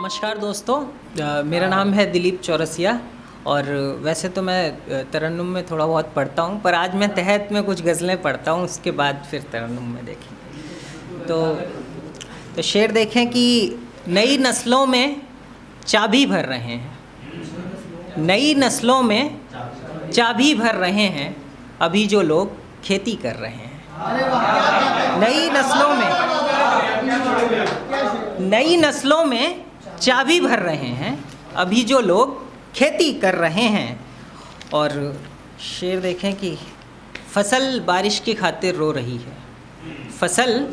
नमस्कार दोस्तों, मेरा नाम है दिलीप चौरसिया और वैसे तो मैं तरन्नुम में थोड़ा बहुत पढ़ता हूँ, पर आज मैं तहत में कुछ गज़लें पढ़ता हूँ, उसके बाद फिर तरन्नुम में देखें। तो शेर देखें कि नई नस्लों में चाबी भर रहे हैं, नई नस्लों में चाबी भर रहे हैं अभी जो लोग खेती कर रहे हैं। नई नस्लों में चाबी भर रहे हैं अभी जो लोग खेती कर रहे हैं। और शेर देखें कि फसल बारिश की खातिर रो रही है, फसल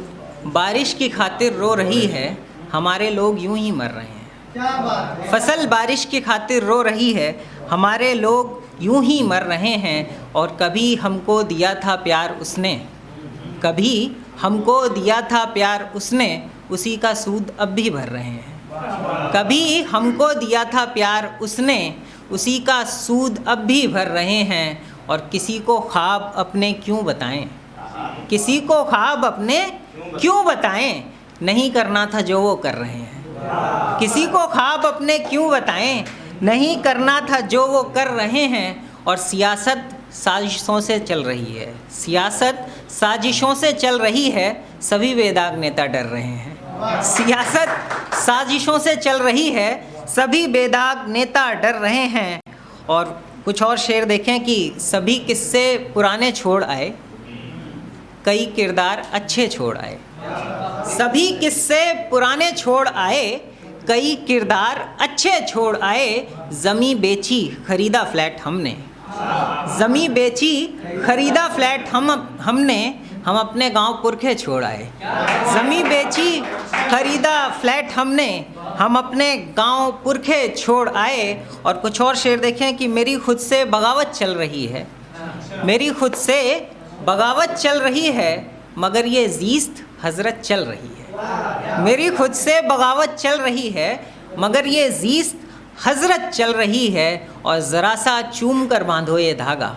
बारिश की खातिर रो रही है, हमारे लोग यूं ही मर रहे हैं। फसल बारिश की खातिर रो रही है, हमारे लोग यूं ही मर रहे हैं। और कभी हमको दिया था प्यार उसने, कभी हमको दिया था प्यार उसने, उसी का सूद अब भी भर रहे हैं। कभी हमको दिया था प्यार उसने, उसी का सूद अब भी भर रहे हैं। और किसी को ख्वाब अपने क्यों बताएं, किसी को ख्वाब अपने क्यों बताएं, नहीं करना था जो वो कर रहे हैं। किसी को ख्वाब अपने क्यों बताएं, नहीं करना था जो वो कर रहे हैं। और सियासत साजिशों से चल रही है, सियासत साजिशों से चल रही है, सभी बेदाग नेता डर रहे हैं। सियासत साजिशों से चल रही है, सभी बेदाग नेता डर रहे हैं। और कुछ और शेर देखें कि सभी किस्से पुराने छोड़ आए, कई किरदार अच्छे छोड़ आए। सभी किस्से पुराने छोड़ आए, कई किरदार अच्छे छोड़ आए। ज़मीं बेची खरीदा फ्लैट हमने, ज़मीं बेची खरीदा फ्लैट हमने, हम अपने गांव पुरखे छोड़ आए। ज़मीं बेची खरीदा फ्लैट हमने, हम अपने गांव पुरखे छोड़ आए। और कुछ और शेर देखें कि मेरी खुद से बगावत चल रही है, मेरी खुद से बगावत चल रही है, मगर ये ज़ीस्त हज़रत चल रही है। मेरी खुद से बगावत चल रही है, मगर ये ज़ीस्त हज़रत चल रही है। और ज़रा सा चूम कर बांधो ये धागा,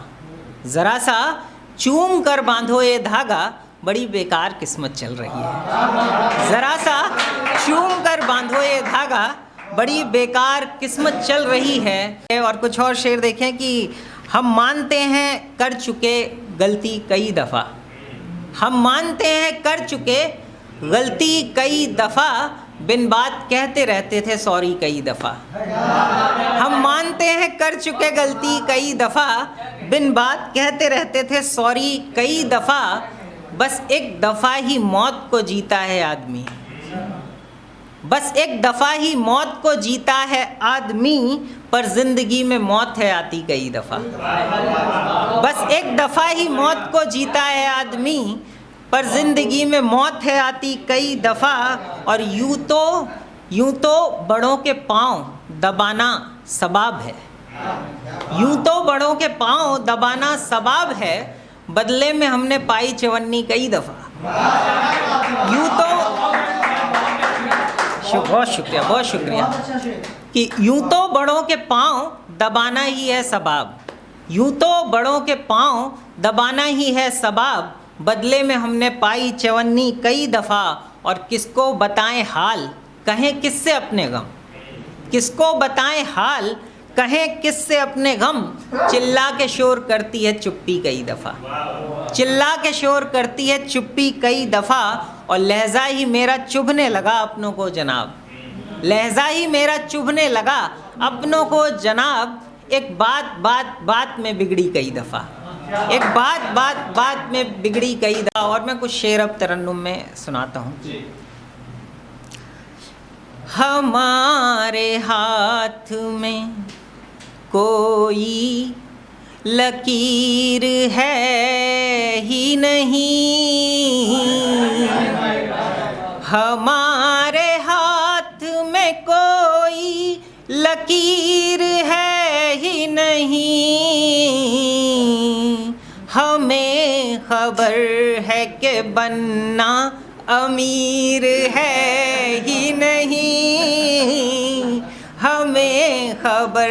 ज़रा सा चूम कर बांधो ये धागा, बड़ी बेकार किस्मत चल रही है। ज़रा सा चूम कर बांधो ये धागा, बड़ी बेकार किस्मत चल रही है। और कुछ और शेर देखें कि हम मानते हैं कर चुके गलती कई दफ़ा, हम मानते हैं कर चुके गलती कई दफ़ा, बिन बात कहते रहते थे सॉरी कई दफ़ा। हम मानते हैं कर चुके गलती कई दफ़ा, बिन बात कहते रहते थे सॉरी कई दफ़ा। बस एक दफ़ा ही मौत को जीता है आदमी, बस एक दफ़ा ही मौत को जीता है आदमी, पर ज़िंदगी में मौत है आती कई दफ़ा। बस एक दफ़ा ही मौत को जीता है आदमी, पर ज़िंदगी में मौत है आती कई दफ़ा। और यूं तो बड़ों के पाँव दबाना सबाब है, यूं तो बड़ों के पाँव दबाना सबाब है, बदले में हमने पाई चवन्नी कई दफ़ा। यूं तो बहुत शुक्रिया, बहुत शुक्रिया। कि यूं तो बड़ों के पाँव दबाना ही है सबाब, यूं तो बड़ों के पाँव दबाना ही है सबाब, बदले में हमने पाई चवन्नी कई दफ़ा। और किसको बताएं हाल, कहें किससे अपने गम, किसको बताएं हाल, कहें किससे अपने गम, चिल्ला के शोर करती है चुप्पी कई दफ़ा, चिल्ला के शोर करती है चुप्पी कई दफ़ा। और लहजा ही मेरा चुभने लगा अपनों को जनाब, लहजा ही मेरा चुभने लगा अपनों को जनाब। एक बात में बिगड़ी कई दफ़ा, एक बात में बिगड़ी कई दफ़ा। और मैं कुछ शेर अब तरन्नुम में सुनाता हूँ। हमारे हाथ में कोई लकीर है ही नहीं, हमारे हाथ में कोई लकीर है ही नहीं, हमें खबर है कि बनना अमीर है ही नहीं, हमें खबर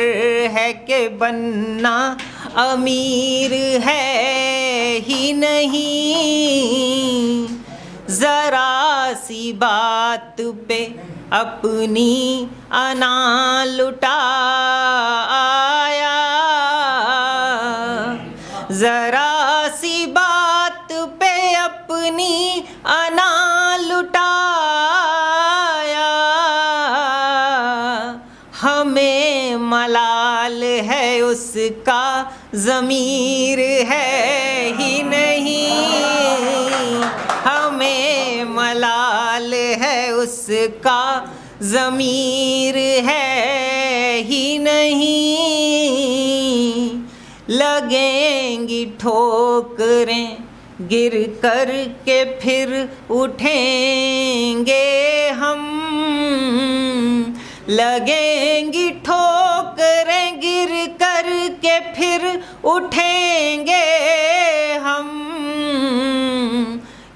है कि बनना अमीर है ही नहीं। ज़रा सी बात पे अपनी अना लुटा आया। जरा सी बात पे अपनी अना लुटाया। हमें मलाल है उसका, ज़मीर है ही नहीं। हमें मलाल है उसका, ज़मीर है ही नहीं। लगेंगी ठोकरें गिर कर के फिर उठेंगे हम। लगेंगी ठोकरें गिर कर के फिर उठेंगे हम।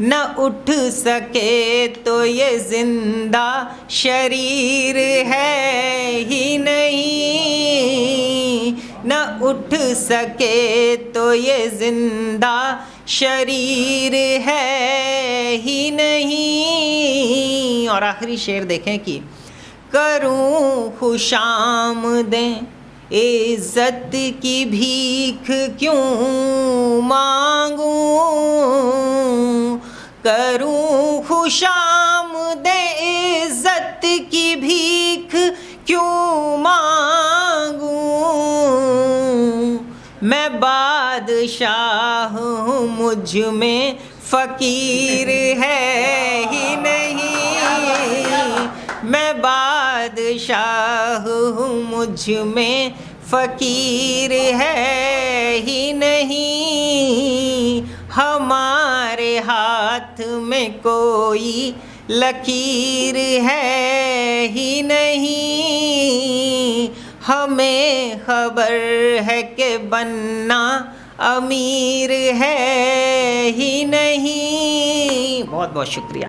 न उठ सके तो ये जिंदा शरीर है ही नहीं। न उठ सके तो ये जिंदा शरीर है ही नहीं। और आखिरी शेर देखें कि करूं खुशामदें इज़्ज़त की भीख क्यों मांगूं। करूं खुशामदें इज़्ज़त की भीख क्यों मांगूं। मैं बादशाह हूँ, मुझ में फ़कीर है ही नहीं। मैं बादशाह हूँ, मुझ में फ़कीर है ही नहीं। हमारे हाथ में कोई लकीर है ही नहीं। हमें खबर है कि बनना अमीर है ही नहीं। बहुत बहुत शुक्रिया।